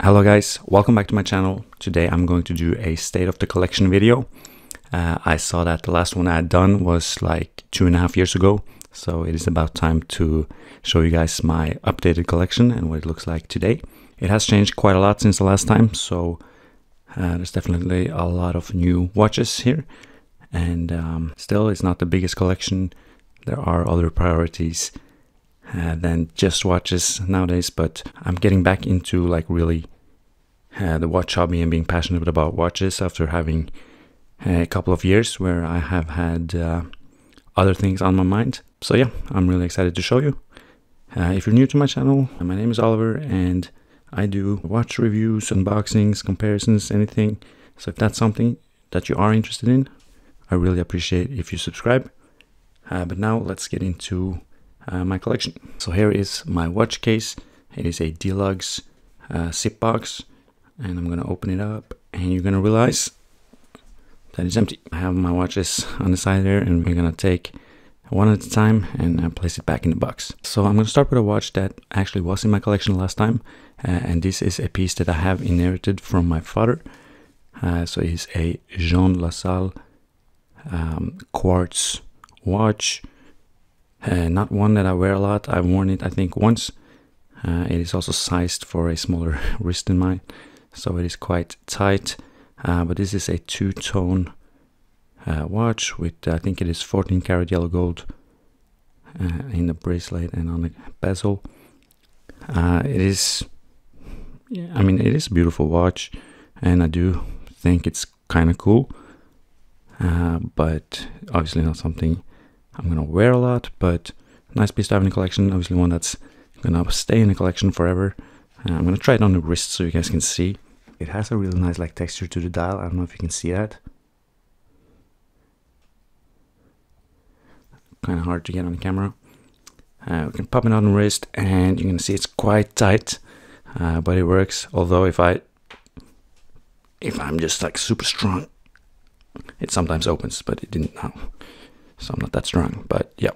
Hello guys, welcome back to my channel. Today I'm going to do a state of the collection video. I saw that the last one I had done was like 2.5 years ago, so it is about time to show you guys my updated collection and what it looks like today. It has changed quite a lot since the last time, so there's definitely a lot of new watches here, and still it's not the biggest collection. There are other priorities than just watches nowadays, but I'm getting back into like really the watch hobby and being passionate about watches after having a couple of years where I have had other things on my mind. So yeah, I'm really excited to show you. If you're new to my channel, my name is Oliver and I do watch reviews, unboxings, comparisons, anything. So if that's something that you are interested in, I really appreciate if you subscribe. But now let's get into my collection. So here is my watch case. It is a deluxe zip box, and I'm gonna open it up and you're gonna realize that it's empty. I have my watches on the side there, and we're gonna take one at a time and place it back in the box. So I'm gonna start with a watch that actually was in my collection last time, and this is a piece that I have inherited from my father. So it's a Jean Lassalle quartz watch. Not one that I wear a lot. I've worn it I think once. It is also sized for a smaller wrist than mine, so it is quite tight, but this is a two-tone watch with I think it is 14 karat yellow gold in the bracelet and on the bezel. It is, yeah, I mean, it is a beautiful watch and I do think it's kind of cool, but obviously not something I'm gonna wear a lot, but nice piece to have in the collection. Obviously one that's gonna stay in the collection forever. I'm gonna try it on the wrist so you guys can see. It has a really nice like texture to the dial. I don't know if you can see that. Kind of hard to get on the camera. We can pop it on the wrist and you can see it's quite tight, but it works. Although if I'm just like super strong, it sometimes opens, but it didn't now. So I'm not that strong, but yeah,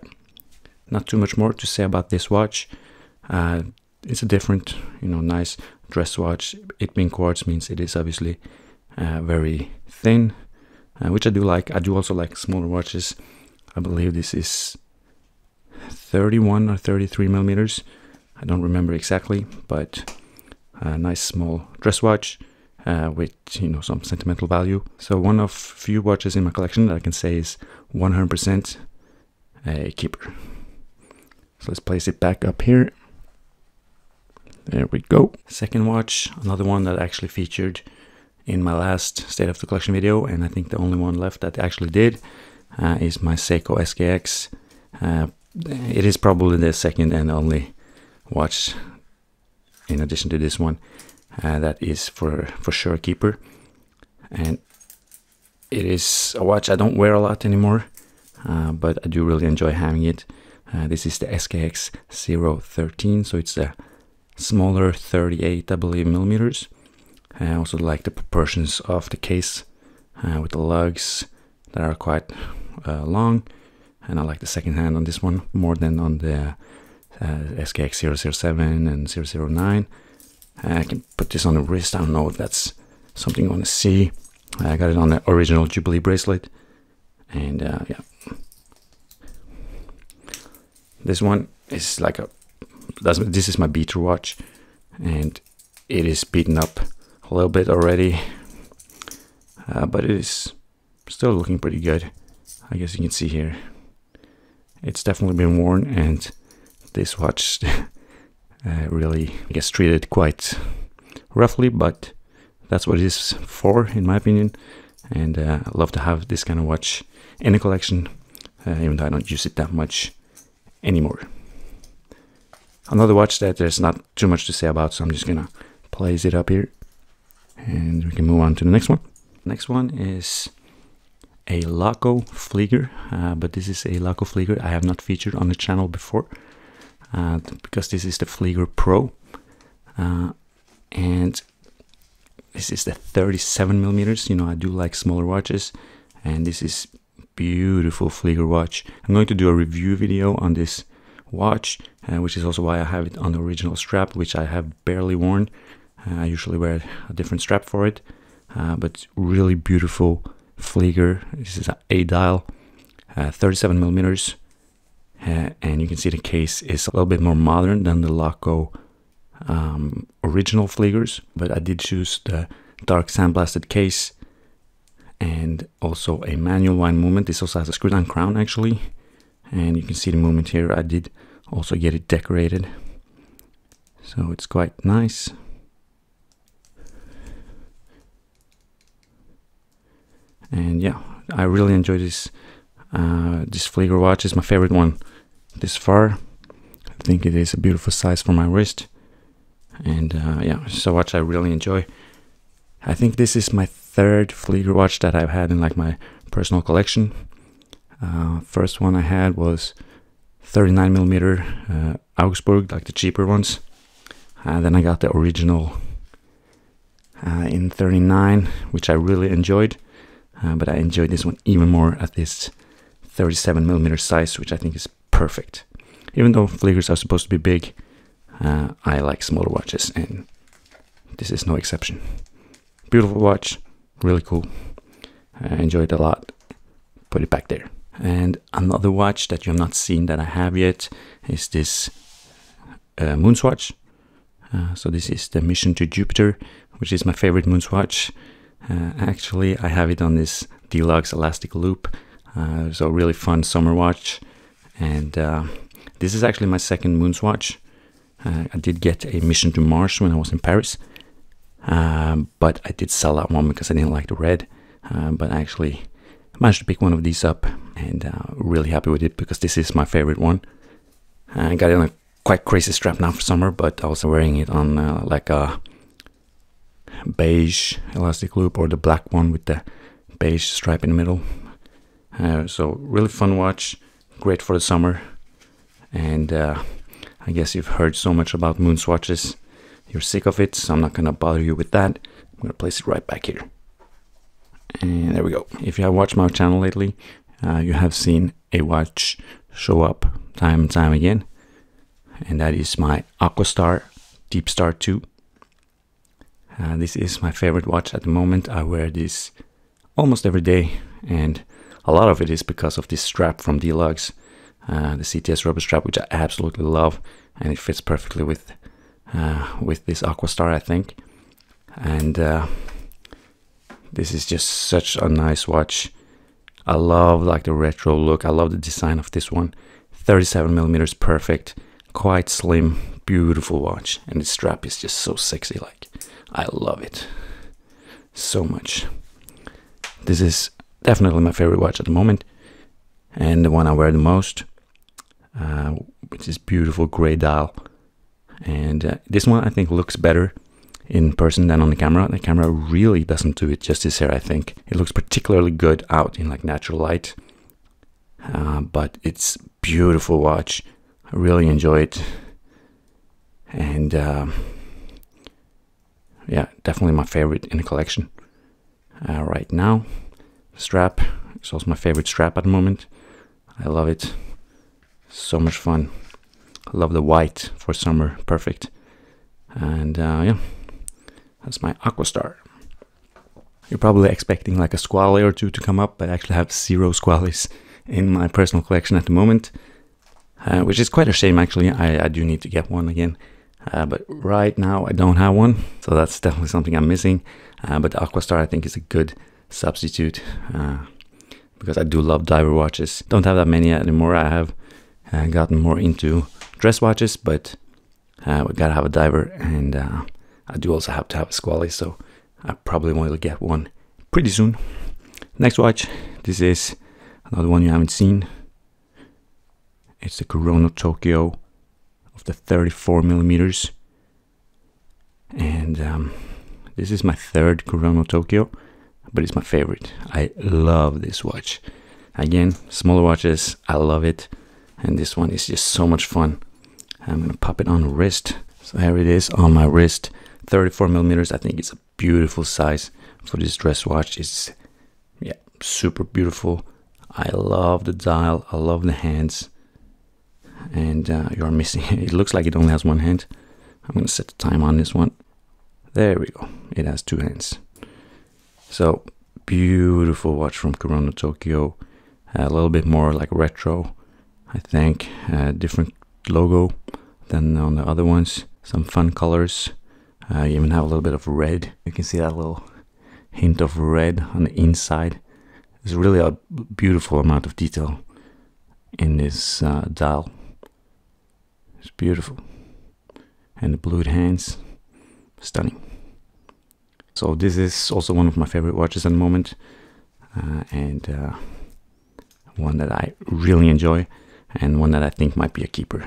not too much more to say about this watch. It's a different, nice dress watch. It being quartz means it is obviously very thin, which I do like. I do also like smaller watches. I believe this is 31 or 33 millimeters. I don't remember exactly, but a nice small dress watch with some sentimental value. So one of few watches in my collection that I can say is 100% a keeper. So let's place it back up here. There we go. Second watch, another one that actually featured in my last state of the collection video, and I think the only one left that actually did, is my Seiko SKX. It is probably the second and only watch in addition to this one that is for sure a keeper, and it is a watch I don't wear a lot anymore, but I do really enjoy having it. This is the SKX013, so it's a smaller 38, I believe, millimeters. I also like the proportions of the case with the lugs that are quite long, and I like the second hand on this one more than on the SKX007 and 009. I can put this on the wrist. I don't know if that's something you want to see. I got it on the original Jubilee bracelet, and yeah, this one is like this is my beater watch, and it is beaten up a little bit already, but it is still looking pretty good. I guess you can see here it's definitely been worn, and this watch really gets treated quite roughly, but that's what it is for, in my opinion. And I love to have this kind of watch in the collection, even though I don't use it that much anymore. Another watch that there's not too much to say about, so I'm just gonna place it up here and we can move on to the next one. Next one is a Laco Flieger, but this is a Laco Flieger I have not featured on the channel before, because this is the Flieger Pro, and this is the 37 millimeters. I do like smaller watches, and this is beautiful Flieger watch. I'm going to do a review video on this watch, which is also why I have it on the original strap, which I have barely worn. I usually wear a different strap for it, but really beautiful Flieger. This is an A-dial, 37 millimeters, and you can see the case is a little bit more modern than the Laco original Fliegers, but I did choose the dark sandblasted case and also a manual wind movement. This also has a screw-down crown actually, and you can see the movement here. I did also get it decorated, so it's quite nice. And yeah, I really enjoy this this Flieger watch. It's my favorite one this far. I think it is a beautiful size for my wrist, and yeah, it's a watch I really enjoy. I think this is my third Flieger watch that I've had in like my personal collection. First one I had was 39 millimeter Augsburg, like the cheaper ones. Then I got the original in 39, which I really enjoyed. But I enjoyed this one even more at this 37 millimeter size, which I think is perfect. Even though Fliegers are supposed to be big, I like smaller watches, and this is no exception. Beautiful watch, really cool. I enjoyed it a lot. Put it back there. And another watch that you have not seen that I have yet is this Moonswatch. So this is the Mission to Jupiter, which is my favorite Moonswatch. Actually, I have it on this deluxe elastic loop. So really fun summer watch. And this is actually my second Moonswatch. I did get a Mission to Mars when I was in Paris. But I did sell that one because I didn't like the red. But I actually managed to pick one of these up, and really happy with it because this is my favorite one. I got it on a quite crazy strap now for summer, but I was wearing it on like a beige elastic loop, or the black one with the beige stripe in the middle. So really fun watch, great for the summer. And I guess you've heard so much about Moonswatches, you're sick of it, so I'm not gonna bother you with that. I'm gonna place it right back here. And there we go. If you have watched my channel lately, you have seen a watch show up time and time again, and that is my Aquastar Deep Star 2. This is my favorite watch at the moment. I wear this almost every day, and a lot of it is because of this strap from Deluxe, the CTS rubber strap, which I absolutely love, and it fits perfectly with this Aquastar, I think. And this is just such a nice watch. I love like the retro look. I love the design of this one. 37 millimeters, perfect, quite slim, beautiful watch, and the strap is just so sexy. Like, I love it so much. This is definitely my favorite watch at the moment, and the one I wear the most, which is beautiful gray dial. And this one I think looks better in person than on the camera. The camera really doesn't do it justice here, I think. It looks particularly good out in like natural light, but it's beautiful watch. I really enjoy it, and yeah, definitely my favorite in the collection right now. Strap is also my favorite strap at the moment. I love it, so much fun. I love the white for summer, perfect. And yeah, that's my Aquastar. You're probably expecting like a squally or two to come up, but I actually have 0 squallies in my personal collection at the moment, which is quite a shame actually. I do need to get one again, but right now I don't have one, so that's definitely something I'm missing. But the Aquastar I think is a good substitute, because I do love diver watches. Don't have that many anymore. I have gotten more into dress watches, but we gotta have a diver, and I do also have to have a squally, so I probably will get one pretty soon. Next watch, this is another one you haven't seen. It's the Kurono Tokyo of the 34 millimeters, and this is my third Kurono Tokyo, but it's my favorite. I love this watch. Again, smaller watches, I love it, and this one is just so much fun. I'm gonna pop it on the wrist. So here it is on my wrist. 34 millimeters. I think it's a beautiful size for this dress watch. It's, yeah, super beautiful. I love the dial. I love the hands. And you are missing. It looks like it only has one hand. I'm gonna set the time on this one. There we go. It has 2 hands. So beautiful watch from Kurono Tokyo. A little bit more like retro, I think. Different logo than on the other ones. Some fun colors. You even have a little bit of red. You can see that little hint of red on the inside. There's really a beautiful amount of detail in this dial. It's beautiful. And the blued hands, stunning. So this is also one of my favorite watches at the moment, and one that I really enjoy, and one that I think might be a keeper.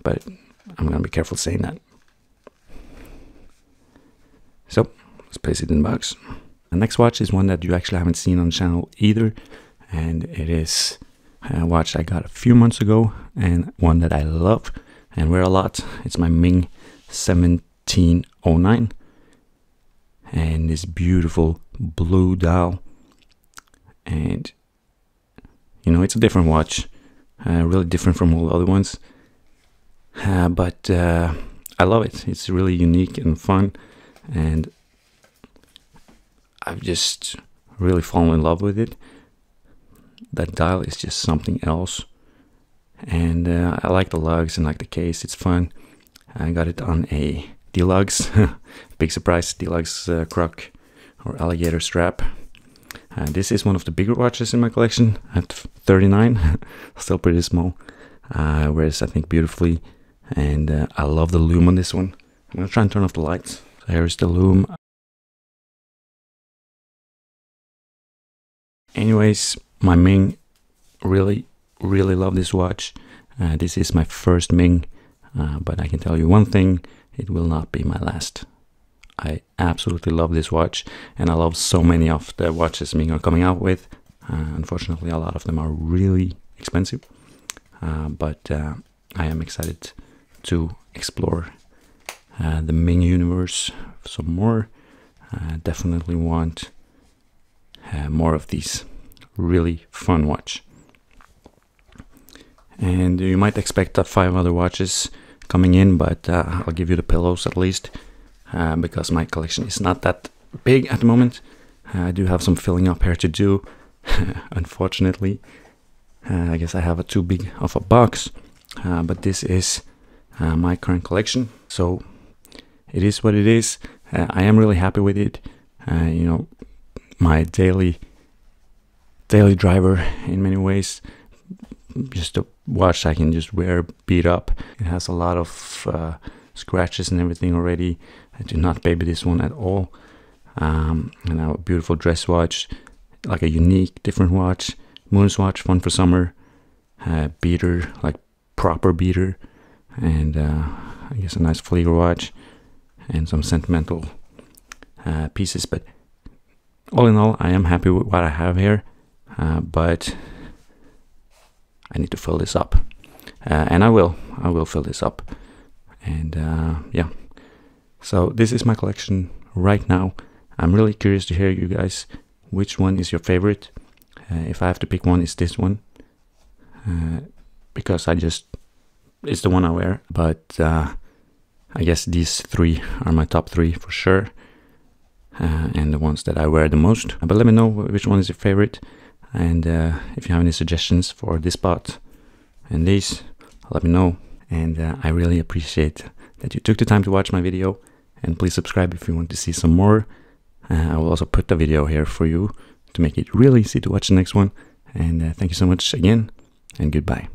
But I'm gonna be careful saying that. So let's place it in the box. The next watch is one that you actually haven't seen on the channel either, and it is a watch I got a few months ago, and one that I love and wear a lot. It's my Ming 1709, and this beautiful blue dial. And you know, it's a different watch, really different from all the other ones, but I love it. It's really unique and fun, and I've just really fallen in love with it. That dial is just something else, and I like the lugs and like the case. It's fun. I got it on a deluxe, big surprise, deluxe croc or alligator strap. This is one of the bigger watches in my collection at 39, still pretty small. Wears, I think, beautifully, and I love the lume on this one. I'm gonna try and turn off the lights. So here's the lume. Anyways, my Ming, really love this watch. This is my first Ming, but I can tell you one thing, it will not be my last. I absolutely love this watch, and I love so many of the watches Ming are coming out with. Unfortunately, a lot of them are really expensive, but I am excited to explore the Ming universe some more. Definitely want more of these. Really fun watch. And you might expect 5 other watches coming in, but I'll give you the pillows at least, because my collection is not that big at the moment. I do have some filling up here to do, unfortunately. I guess I have too big of a box, but this is my current collection, so it is what it is. I am really happy with it. You know, my daily driver in many ways. Just a watch I can just wear beat up. It has a lot of scratches and everything already. I do not baby this one at all. And I have a beautiful dress watch, like a unique, different watch. Moon's watch, fun for summer. Beater, like proper beater. And I guess a nice Flieger watch. And some sentimental pieces. But all in all, I am happy with what I have here. But I need to fill this up, and I will fill this up, and yeah. So this is my collection right now. I'm really curious to hear you guys, which one is your favorite. If I have to pick one, it's this one, because it's the one I wear. But I guess these 3 are my top 3 for sure, and the ones that I wear the most. But let me know which one is your favorite. And if you have any suggestions for this spot and these, let me know. And I really appreciate that you took the time to watch my video. And please subscribe if you want to see some more. I will also put the video here for you to make it really easy to watch the next one. And thank you so much again, and goodbye.